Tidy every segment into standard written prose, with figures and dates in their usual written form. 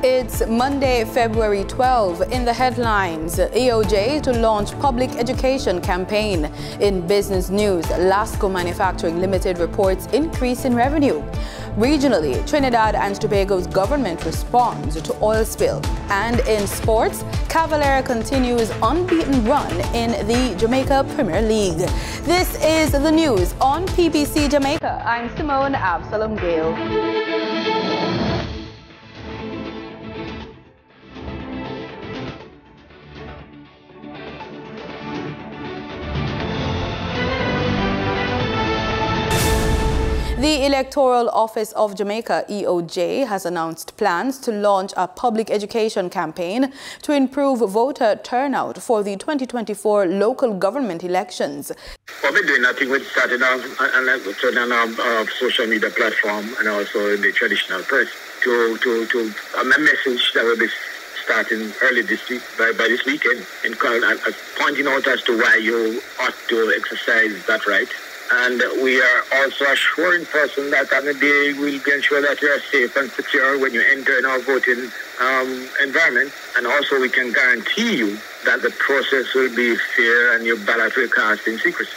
It's Monday, February 12. In the headlines, EOJ to launch public education campaign. In business news, Lasco Manufacturing Limited reports increase in revenue. Regionally, Trinidad and Tobago's government responds to oil spill. And in sports, Cavalier continues unbeaten run in the Jamaica Premier League. This is the news on PBC Jamaica. I'm Simone Absalom Gale. The Electoral Office of Jamaica, EOJ, has announced plans to launch a public education campaign to improve voter turnout for the 2024 local government elections. What we're doing, I think we started on our social media platform and also in the traditional press to a message that will be starting early this week, by this weekend, and pointing out as to why you ought to exercise that right. And we are also assuring persons that on the day we'll ensure that you are safe and secure when you enter in our voting environment. And also we can guarantee you that the process will be fair and your ballot will cast in secrecy.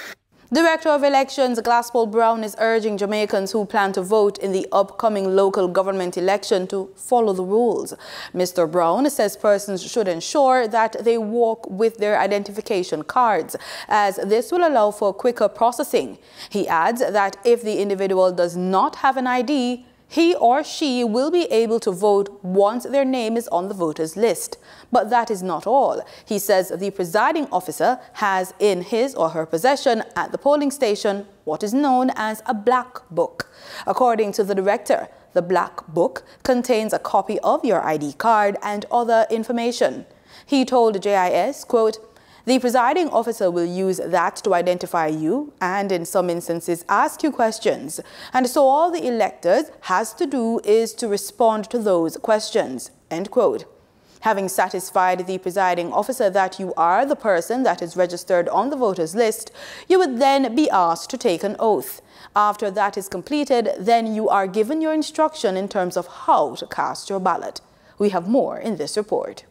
Director of Elections Glaspol Brown is urging Jamaicans who plan to vote in the upcoming local government election to follow the rules. Mr. Brown says persons should ensure that they walk with their identification cards, as this will allow for quicker processing. He adds that if the individual does not have an ID, he or she will be able to vote once their name is on the voters list. But that is not all. He says the presiding officer has in his or her possession at the polling station what is known as a black book. According to the director, the black book contains a copy of your ID card and other information. He told JIS, quote, "The presiding officer will use that to identify you and in some instances ask you questions. And so all the electors has to do is to respond to those questions." End quote. Having satisfied the presiding officer that you are the person that is registered on the voters list, you would then be asked to take an oath. After that is completed, then you are given your instruction in terms of how to cast your ballot. We have more in this report.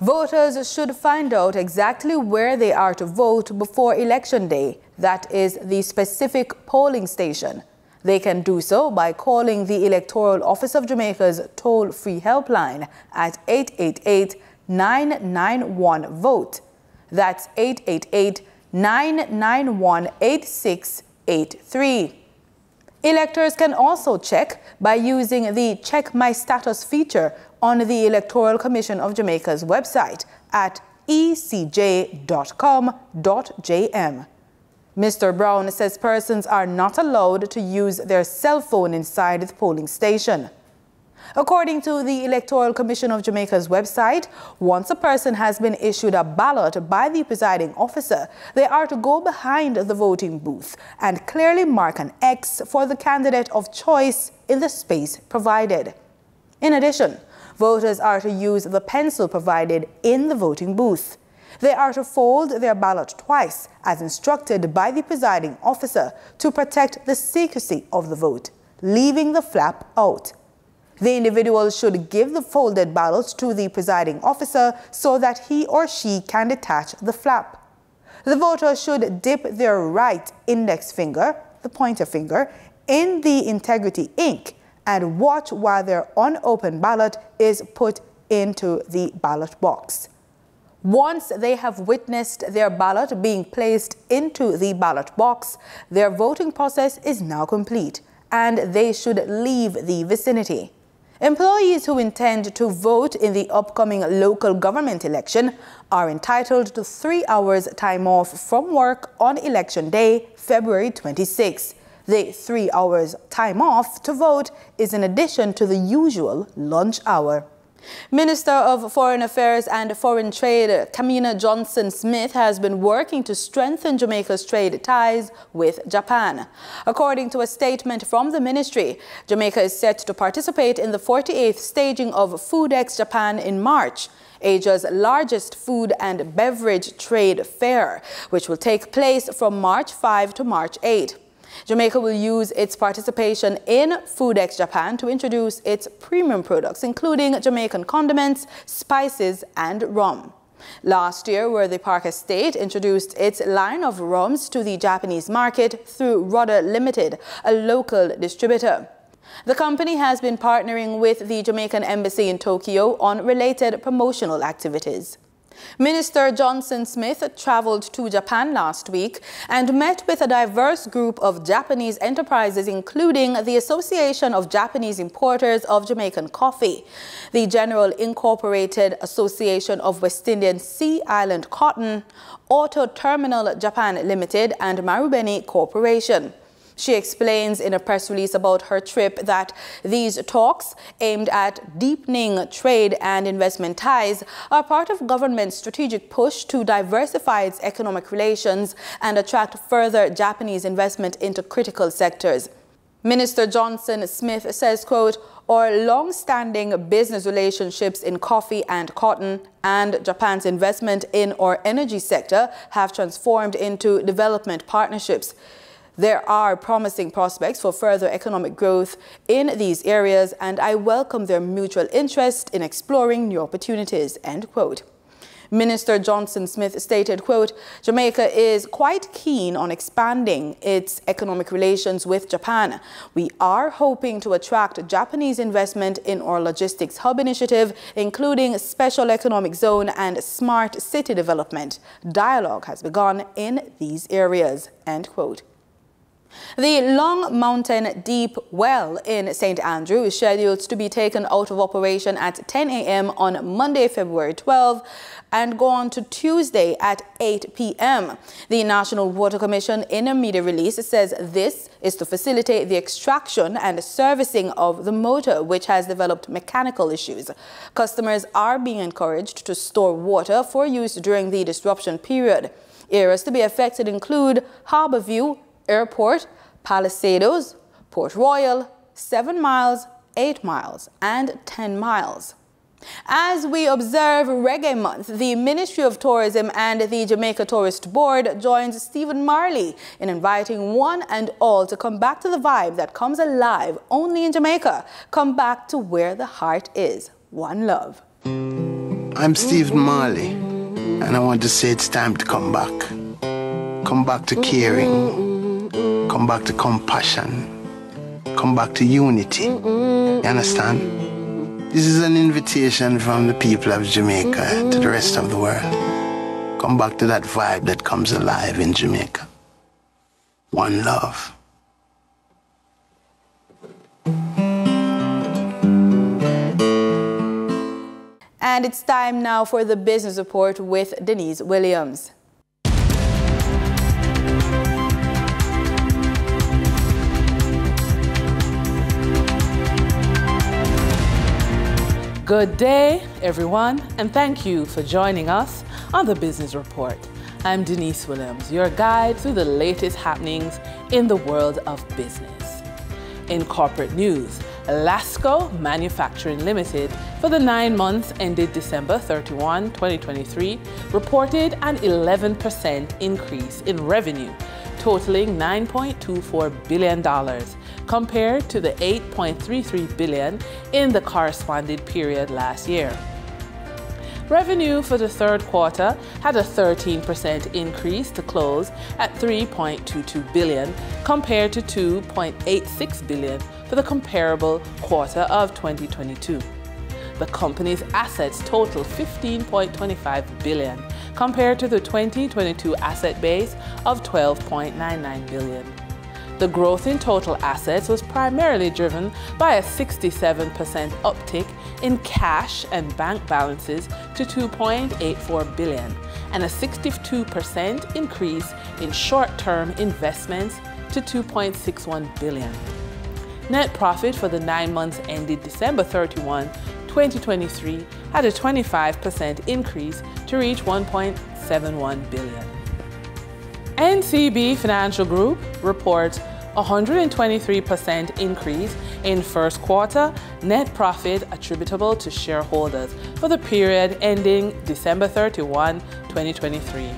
Voters should find out exactly where they are to vote before Election Day, that is, the specific polling station. They can do so by calling the Electoral Office of Jamaica's toll-free helpline at 888-991-VOTE. That's 888-991-8683. Electors can also check by using the Check My Status feature on the Electoral Commission of Jamaica's website at ecj.com.jm. Mr. Brown says persons are not allowed to use their cell phone inside the polling station. According to the Electoral Commission of Jamaica's website, once a person has been issued a ballot by the presiding officer, they are to go behind the voting booth and clearly mark an X for the candidate of choice in the space provided. In addition, voters are to use the pencil provided in the voting booth. They are to fold their ballot twice, as instructed by the presiding officer, to protect the secrecy of the vote, leaving the flap out. The individual should give the folded ballot to the presiding officer so that he or she can detach the flap. The voter should dip their right index finger, the pointer finger, in the integrity ink and watch while their unopened ballot is put into the ballot box. Once they have witnessed their ballot being placed into the ballot box, their voting process is now complete, and they should leave the vicinity. Employees who intend to vote in the upcoming local government election are entitled to 3 hours time off from work on Election Day, February 26. The 3 hours time off to vote is in addition to the usual lunch hour. Minister of Foreign Affairs and Foreign Trade, Kamina Johnson-Smith, has been working to strengthen Jamaica's trade ties with Japan. According to a statement from the ministry, Jamaica is set to participate in the 48th staging of Foodex Japan in March, Asia's largest food and beverage trade fair, which will take place from March 5 to March 8. Jamaica will use its participation in Foodex Japan to introduce its premium products, including Jamaican condiments, spices, and rum. Last year, Worthy Park Estate introduced its line of rums to the Japanese market through Rudder Limited, a local distributor. The company has been partnering with the Jamaican Embassy in Tokyo on related promotional activities. Minister Johnson Smith traveled to Japan last week and met with a diverse group of Japanese enterprises, including the Association of Japanese Importers of Jamaican Coffee, the General Incorporated Association of West Indian Sea Island Cotton, Auto Terminal Japan Limited, and Marubeni Corporation. She explains in a press release about her trip that these talks, aimed at deepening trade and investment ties, are part of government's strategic push to diversify its economic relations and attract further Japanese investment into critical sectors. Minister Johnson Smith says, quote, "Our long-standing business relationships in coffee and cotton and Japan's investment in our energy sector have transformed into development partnerships. There are promising prospects for further economic growth in these areas, and I welcome their mutual interest in exploring new opportunities," end quote. Minister Johnson Smith stated, quote, "Jamaica is quite keen on expanding its economic relations with Japan. We are hoping to attract Japanese investment in our logistics hub initiative, including special economic zone and smart city development. Dialogue has begun in these areas," end quote. The Long Mountain Deep Well in St. Andrew is scheduled to be taken out of operation at 10 a.m. on Monday, February 12, and go on to Tuesday at 8 p.m. The National Water Commission, in a media release, says this is to facilitate the extraction and servicing of the motor, which has developed mechanical issues. Customers are being encouraged to store water for use during the disruption period. Areas to be affected include Harborview, Airport, Palisadoes, Port Royal, 7 miles, 8 miles, and 10 miles. As we observe Reggae Month, the Ministry of Tourism and the Jamaica Tourist Board joins Stephen Marley in inviting one and all to come back to the vibe that comes alive only in Jamaica. Come back to where the heart is. One love. I'm Stephen Marley, and I want to say it's time to come back. Come back to caring. Come back to compassion. Come back to unity. You understand? This is an invitation from the people of Jamaica to the rest of the world. Come back to that vibe that comes alive in Jamaica. One love. And it's time now for the Business Report with Denise Williams. Good day, everyone, and thank you for joining us on the Business Report. I'm Denise Williams, your guide through the latest happenings in the world of business. In corporate news, Lasco Manufacturing Limited for the 9 months ended December 31, 2023, reported an 11% increase in revenue, totaling $9.24 billion, compared to the $8.33 billion in the corresponding period last year. Revenue for the third quarter had a 13% increase to close at $3.22 billion, compared to $2.86 billion for the comparable quarter of 2022. The company's assets total $15.25 billion, compared to the 2022 asset base of $12.99 billion. The growth in total assets was primarily driven by a 67% uptick in cash and bank balances to $2.84 billion and a 62% increase in short-term investments to $2.61 billion. Net profit for the 9 months ended December 31, 2023 had a 25% increase to reach $1.71 billion. NCB Financial Group reports a 123% increase in first quarter net profit attributable to shareholders for the period ending December 31, 2023.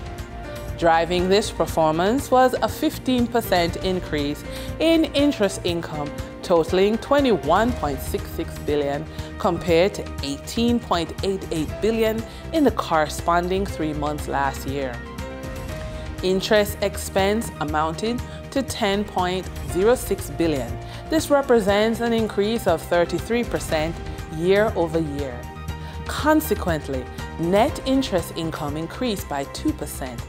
Driving this performance was a 15% increase in interest income, totaling $21.66 billion compared to $18.88 billion in the corresponding 3 months last year. Interest expense amounted to $10.06 billion. This represents an increase of 33% year over year. Consequently, net interest income increased by 2%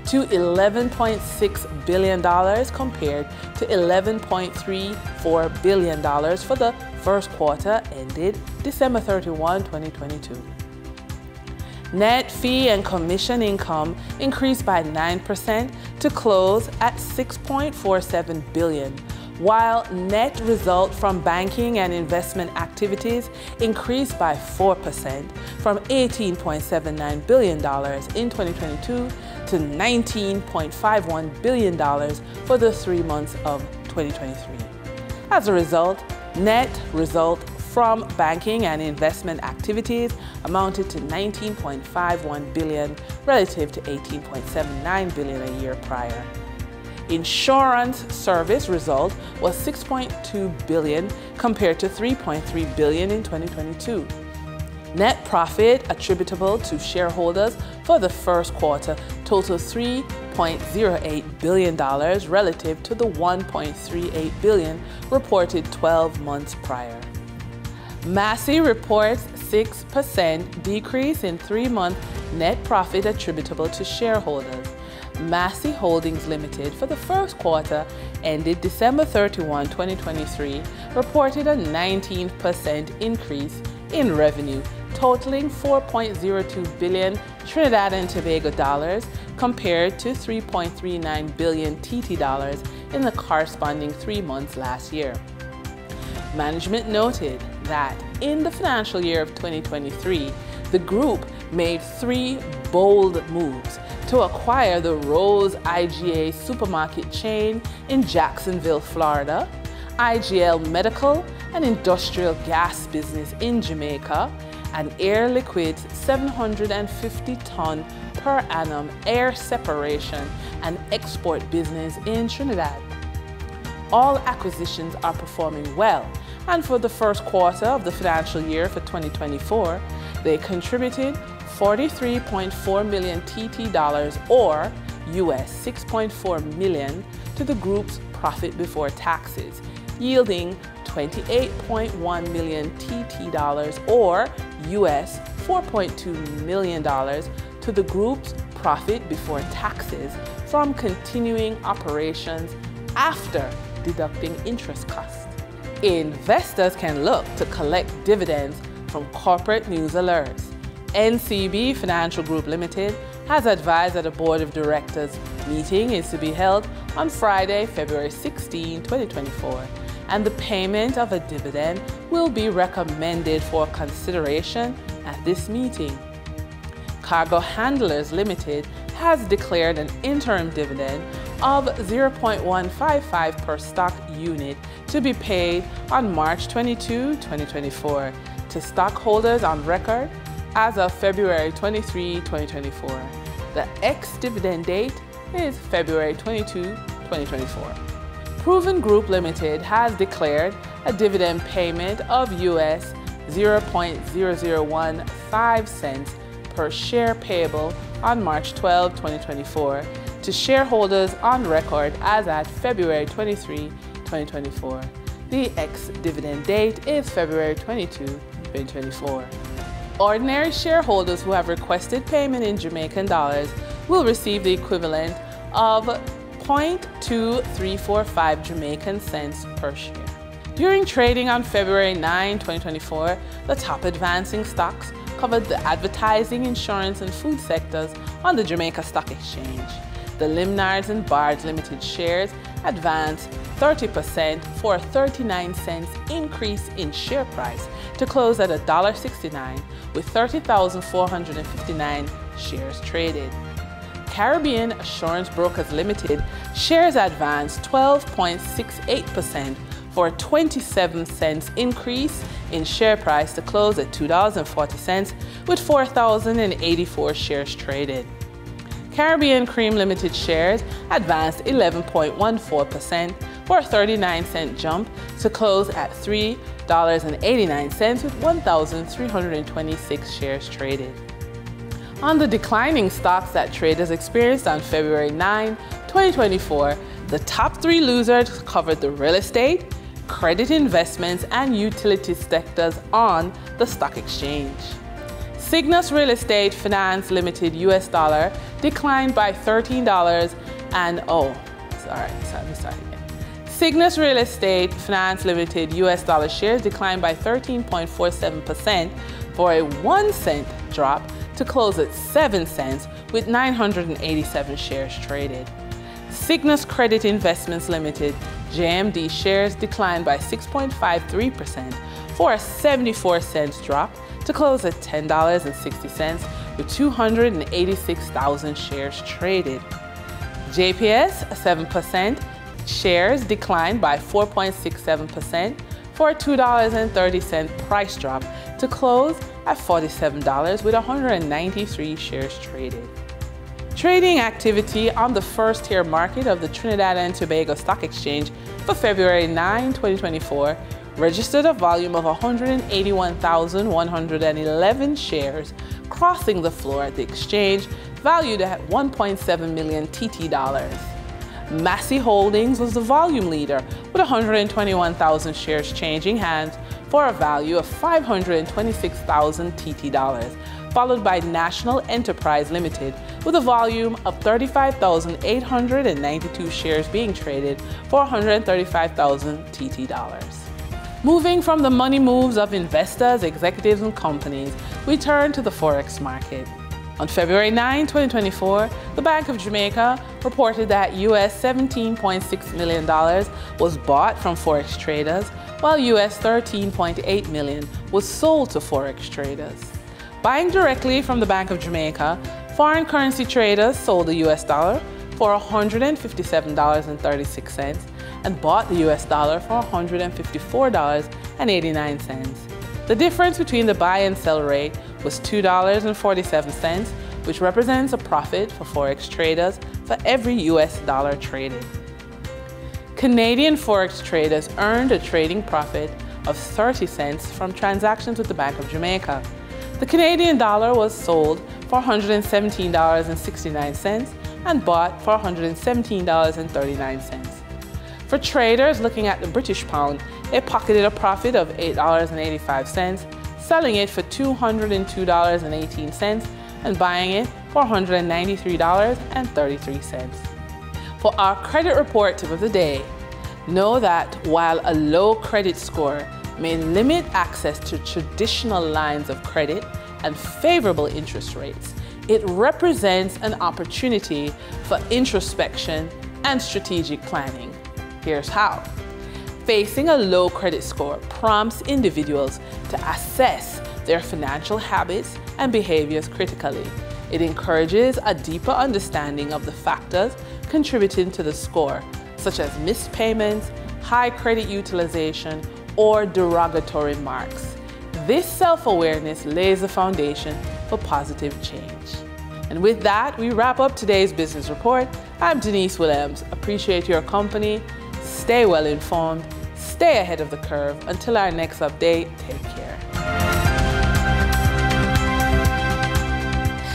to $11.6 billion compared to $11.34 billion for the first quarter ended December 31, 2022. Net fee and commission income increased by 9% to close at $6.47 billion, while net result from banking and investment activities increased by 4% from $18.79 billion in 2022 to $19.51 billion for the 3 months of 2023. As a result, net result from banking and investment activities amounted to $19.51 billion relative to $18.79 billion a year prior. Insurance service result was $6.2 billion compared to $3.3 billion in 2022. Net profit attributable to shareholders for the first quarter totaled $3.08 billion relative to the $1.38 billion reported 12 months prior. Massey reports 6% decrease in 3-month net profit attributable to shareholders. Massey Holdings Limited for the first quarter ended December 31, 2023, reported a 19% increase in revenue, totaling $4.02 billion Trinidad and Tobago dollars compared to $3.39 billion TT dollars in the corresponding 3 months last year. Management noted that in the financial year of 2023, the group made 3 bold moves to acquire the Rose IGA supermarket chain in Jacksonville, Florida, IGL Medical and Industrial Gas business in Jamaica, and Air Liquid's 750-ton per annum air separation and export business in Trinidad. All acquisitions are performing well, and for the first quarter of the financial year for 2024, they contributed $43.4 million TT dollars or US $6.4 million to the group's profit before taxes, yielding $28.1 million TT dollars or US $4.2 million to the group's profit before taxes from continuing operations after deducting interest costs. Investors can look to collect dividends from corporate news alerts. NCB Financial Group Limited has advised that a board of directors meeting is to be held on Friday, February 16, 2024, and the payment of a dividend will be recommended for consideration at this meeting. Cargo Handlers Limited has declared an interim dividend of 0.155 per stock unit to be paid on March 22, 2024 to stockholders on record as of February 23, 2024. The ex-dividend date is February 22, 2024. Proven Group Limited has declared a dividend payment of US 0.0015 per share payable on March 12, 2024 to shareholders on record as at February 23, 2024. The ex-dividend date is February 22, 2024. Ordinary shareholders who have requested payment in Jamaican dollars will receive the equivalent of 0.2345 Jamaican cents per share. During trading on February 9, 2024, the top advancing stocks covered the advertising, insurance, and food sectors on the Jamaica Stock Exchange. The Limnards and Bards Limited shares advanced 30% for a 39-cent increase in share price to close at $1.69 with 30,459 shares traded. Caribbean Assurance Brokers Limited shares advanced 12.68% for a 27-cent increase in share price to close at $2.40 with 4,084 shares traded. Caribbean Cream Limited shares advanced 11.14% for a 39-cent jump to close at $3.89 with 1,326 shares traded. On the declining stocks that traders experienced on February 9, 2024, the top 3 losers covered the real estate, credit investments, and utility sectors on the stock exchange. Cygnus Real Estate Finance Limited US dollar declined by $13 and Cygnus Real Estate Finance Limited US dollar shares declined by 13.47% for a 1-cent drop to close at 7 cents with 987 shares traded. Cygnus Credit Investments Limited JMD shares declined by 6.53% for a 74-cent drop to close at $10.60 with 286,000 shares traded. JPS 7% shares declined by 4.67% for a $2.30 price drop to close at $47 with 193 shares traded. Trading activity on the first-tier market of the Trinidad and Tobago Stock Exchange for February 9, 2024 registered a volume of 181,111 shares crossing the floor at the exchange, valued at 1.7 million TT dollars. Massey Holdings was the volume leader with 121,000 shares changing hands for a value of 526,000 TT dollars, followed by National Enterprise Limited with a volume of 35,892 shares being traded for 135,000 TT dollars. Moving from the money moves of investors, executives, and companies, we turn to the Forex market. On February 9, 2024, the Bank of Jamaica reported that US $17.6 million was bought from Forex traders, while US $13.8 million was sold to Forex traders. Buying directly from the Bank of Jamaica, foreign currency traders sold the US dollar for $157.36 and bought the US dollar for $154.89. The difference between the buy and sell rate was $2.47, which represents a profit for Forex traders for every US dollar traded. Canadian Forex traders earned a trading profit of 30 cents from transactions with the Bank of Jamaica. The Canadian dollar was sold for $117.69 and bought for $117.39. For traders looking at the British pound, they pocketed a profit of $8.85, selling it for $202.18 and buying it for $193.33. For our credit report tip of the day, know that while a low credit score may limit access to traditional lines of credit and favorable interest rates, it represents an opportunity for introspection and strategic planning. Here's how. Facing a low credit score prompts individuals to assess their financial habits and behaviors critically. It encourages a deeper understanding of the factors contributing to the score, such as missed payments, high credit utilization, or derogatory marks. This self-awareness lays the foundation for positive change. And with that, we wrap up today's business report. I'm Denise Williams. Appreciate your company. Stay well informed. Stay ahead of the curve. Until our next update, take care.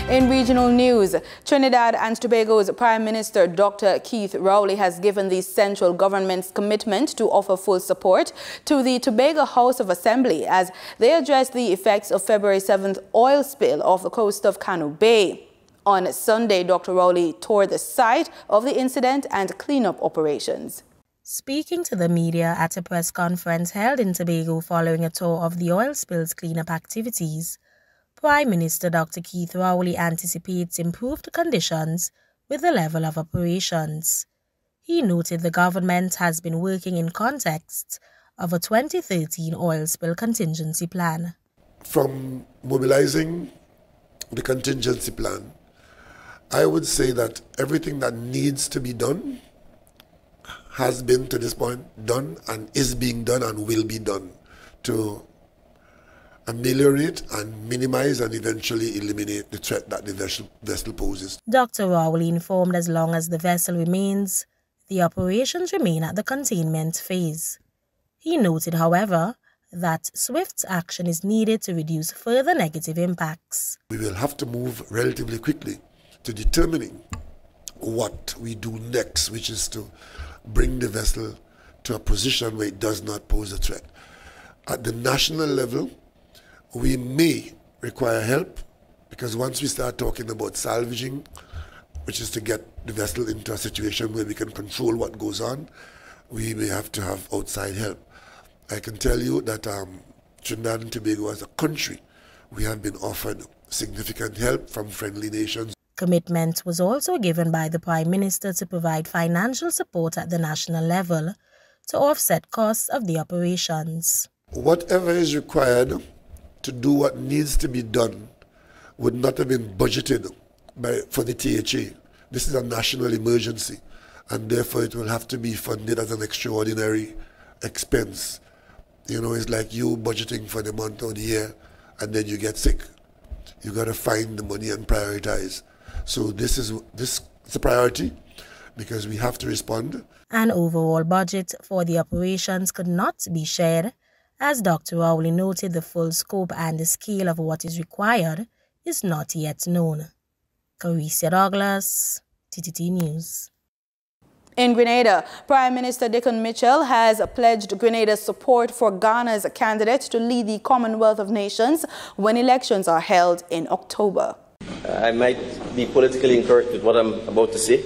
In regional news, Trinidad and Tobago's Prime Minister Dr. Keith Rowley has given the central government's commitment to offer full support to the Tobago House of Assembly as they address the effects of February 7th oil spill off the coast of Canoe Bay. On Sunday, Dr. Rowley toured the site of the incident and cleanup operations. Speaking to the media at a press conference held in Tobago following a tour of the oil spill's cleanup activities, Prime Minister Dr. Keith Rowley anticipates improved conditions with the level of operations. He noted the government has been working in context of a 2013 oil spill contingency plan. From mobilizing the contingency plan, I would say that everything that needs to be done has been to this point done and is being done and will be done to ameliorate and minimize and eventually eliminate the threat that the vessel poses. Dr. Rowley informed as long as the vessel remains, the operations remain at the containment phase. He noted, however, that swift action is needed to reduce further negative impacts. We will have to move relatively quickly to determining what we do next, which is to bring the vessel to a position where it does not pose a threat. At the national level, we may require help, because once we start talking about salvaging, which is to get the vessel into a situation where we can control what goes on, we may have to have outside help. I can tell you that Trinidad and Tobago as a country, we have been offered significant help from friendly nations. Commitment was also given by the Prime Minister to provide financial support at the national level to offset costs of the operations. Whatever is required to do what needs to be done would not have been budgeted for the THA. This is a national emergency, and therefore it will have to be funded as an extraordinary expense. You know, it's like you budgeting for the month or the year, and then you get sick. You got to find the money and prioritize. So this is a priority, because we have to respond. An overall budget for the operations could not be shared, as Dr. Rowley noted the full scope and the scale of what is required is not yet known. Carissa Douglas, TTT News. In Grenada, Prime Minister Dickon Mitchell has pledged Grenada's support for Ghana's candidate to lead the Commonwealth of Nations when elections are held in October. I might be politically incorrect with what I'm about to say,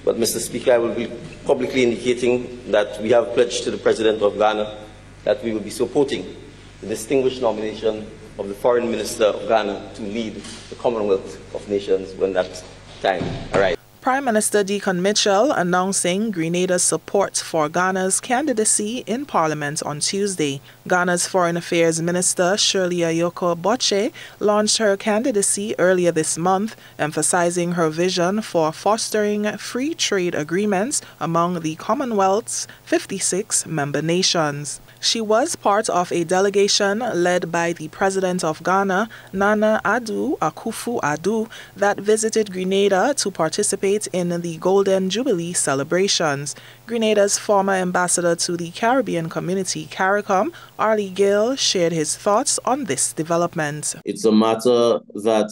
but Mr. Speaker, I will be publicly indicating that we have pledged to the President of Ghana that we will be supporting the distinguished nomination of the Foreign Minister of Ghana to lead the Commonwealth of Nations when that time arrives. Prime Minister Dickon Mitchell announcing Grenada's support for Ghana's candidacy in Parliament on Tuesday. Ghana's Foreign Affairs Minister Shirley Ayoko Boche launched her candidacy earlier this month, emphasizing her vision for fostering free trade agreements among the Commonwealth's 56 member nations. She was part of a delegation led by the President of Ghana, Nana Addo Akufo-Addo, that visited Grenada to participate in the Golden Jubilee celebrations. Grenada's former ambassador to the Caribbean community, CARICOM, Arlie Gill, shared his thoughts on this development. It's a matter that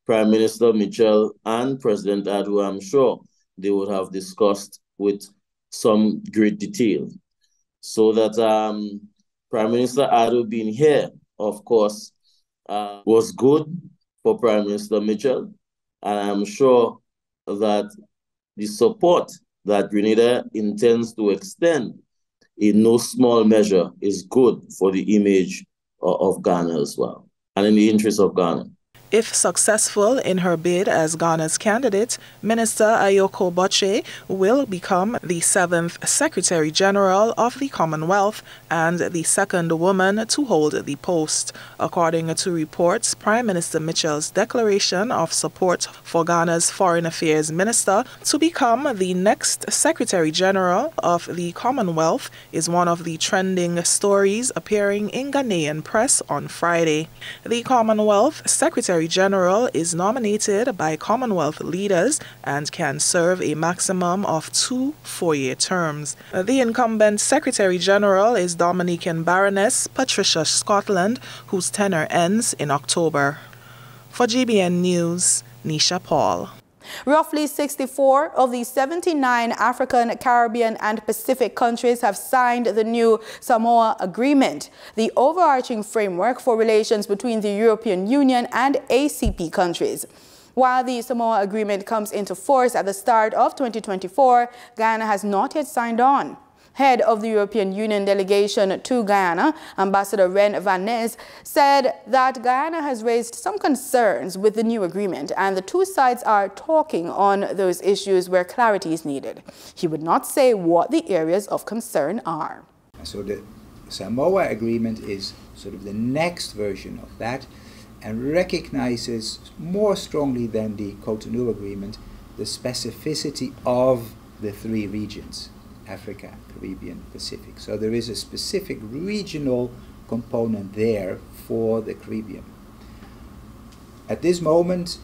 Prime Minister Mitchell and President Addo, I'm sure they would have discussed with some great detail. So that Prime Minister Addo being here, of course, was good for Prime Minister Mitchell. And I'm sure that the support that Grenada intends to extend in no small measure is good for the image of Ghana as well, and in the interest of Ghana. If successful in her bid as Ghana's candidate, Minister Ayoko Boche will become the 7th Secretary General of the Commonwealth and the second woman to hold the post. According to reports, Prime Minister Mitchell's declaration of support for Ghana's Foreign Affairs Minister to become the next Secretary General of the Commonwealth is one of the trending stories appearing in Ghanaian press on Friday. The Commonwealth Secretary General is nominated by Commonwealth leaders and can serve a maximum of 2 four-year terms. The incumbent Secretary General is Dominican Baroness Patricia Scotland, whose tenure ends in October. For GBN News, Nisha Paul. Roughly 64 of the 79 African, Caribbean, and Pacific countries have signed the new Samoa Agreement, the overarching framework for relations between the European Union and ACP countries. While the Samoa Agreement comes into force at the start of 2024, Guyana has not yet signed on. Head of the European Union delegation to Guyana, Ambassador Ren Van Ness, said that Guyana has raised some concerns with the new agreement and the two sides are talking on those issues where clarity is needed. He would not say what the areas of concern are. So the Samoa Agreement is sort of the next version of that and recognizes more strongly than the Cotonou Agreement the specificity of the 3 regions. Africa, Caribbean, Pacific. So there is a specific regional component there for the Caribbean. At this moment,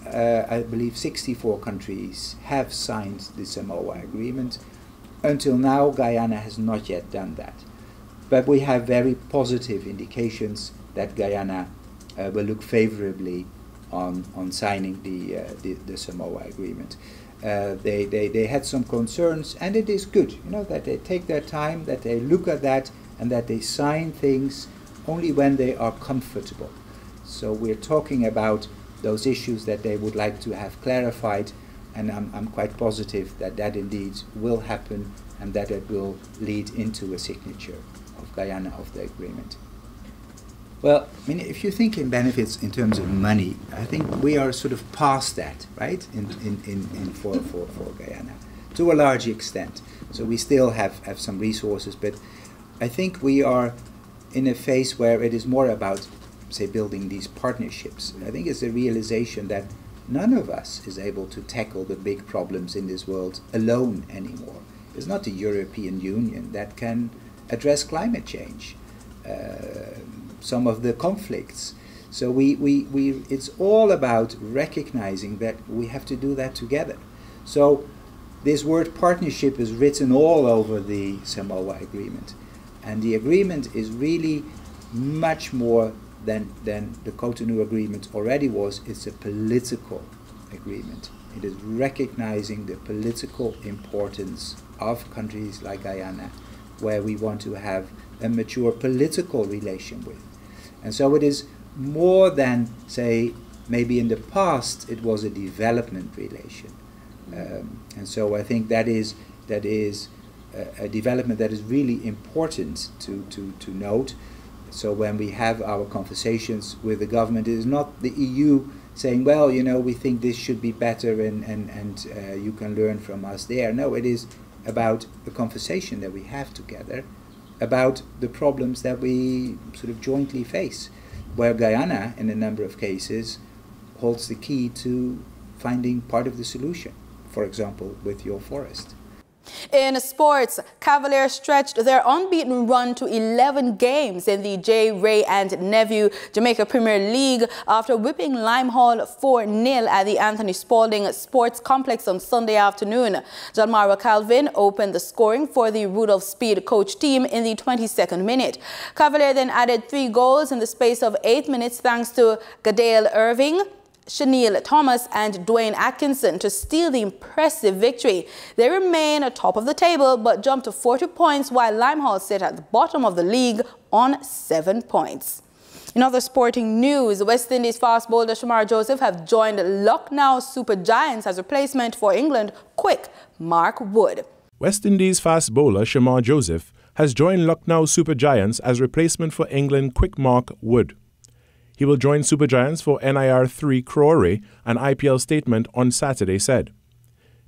I believe 64 countries have signed the Samoa Agreement. Until now, Guyana has not yet done that. But we have very positive indications that Guyana will look favorably on signing the Samoa Agreement. They had some concerns, and it is good, you know, that they take their time, that they look at that, and that they sign things only when they are comfortable. So we're talking about those issues that they would like to have clarified, and I'm quite positive that that indeed will happen, and that it will lead into a signature of Guyana of the agreement. Well, I mean, if you think in benefits in terms of money, I think we are sort of past that, right? For Guyana, to a large extent. So we still have some resources, but I think we are in a phase where it is more about, say, building these partnerships. I think it's a realization that none of us is able to tackle the big problems in this world alone anymore. It's not the European Union that can address climate change, some of the conflicts. So it's all about recognizing that we have to do that together. So this word partnership is written all over the Samoa Agreement. And the agreement is really much more than the Cotonou Agreement already was. It's a political agreement. It is recognizing the political importance of countries like Guyana, where we want to have a mature political relation with. And so it is more than, say, maybe in the past it was a development relation. And so I think that is a development that is really important to note. So when we have our conversations with the government, it is not the EU saying, well, you know, we think this should be better and you can learn from us there. No, it is about the conversation that we have together about the problems that we sort of jointly face, where Guyana, in a number of cases, holds the key to finding part of the solution, for example, with your forest. In sports, Cavalier stretched their unbeaten run to 11 games in the J. Ray and Nephew Jamaica Premier League after whipping Limehall 4-0 at the Anthony Spalding Sports Complex on Sunday afternoon. Jalmara Calvin opened the scoring for the Rudolph Speed coach team in the 22nd minute. Cavalier then added 3 goals in the space of 8 minutes thanks to Gadale Irving, Shaniel Thomas and Dwayne Atkinson to steal the impressive victory. They remain atop of the table but jumped to 40 points while Limehall sit at the bottom of the league on 7 points. In other sporting news, West Indies fast bowler Shamar Joseph have joined Lucknow Super Giants as replacement for England quick Mark Wood. West Indies fast bowler Shamar Joseph has joined Lucknow Super Giants as replacement for England quick Mark Wood. He will join Super Giants for NIR 3 Crawley, an IPL statement on Saturday said.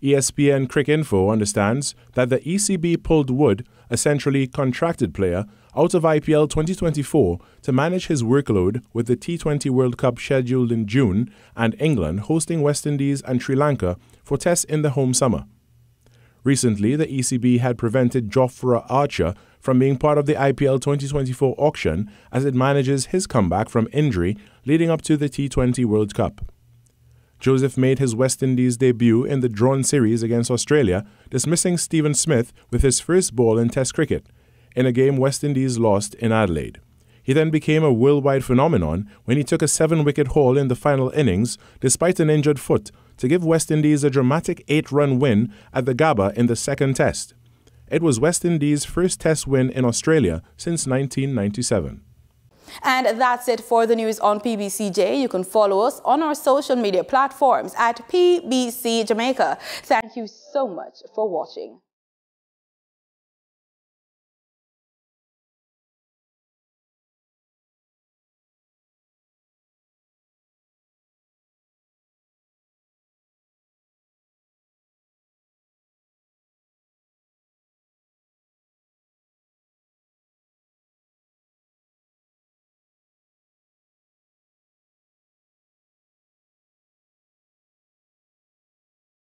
ESPN Cricinfo understands that the ECB pulled Wood, a centrally contracted player, out of IPL 2024 to manage his workload with the T20 World Cup scheduled in June and England hosting West Indies and Sri Lanka for tests in the home summer. Recently, the ECB had prevented Jofra Archer from being part of the IPL 2024 auction as it manages his comeback from injury leading up to the T20 World Cup. Joseph made his West Indies debut in the drawn series against Australia, dismissing Stephen Smith with his first ball in Test cricket, in a game West Indies lost in Adelaide. He then became a worldwide phenomenon when he took a 7-wicket haul in the final innings despite an injured foot to give West Indies a dramatic 8-run win at the Gabba in the second Test. It was West Indies' first Test win in Australia since 1997. And that's it for the news on PBCJ. You can follow us on our social media platforms at PBCJamaica. Thank you so much for watching.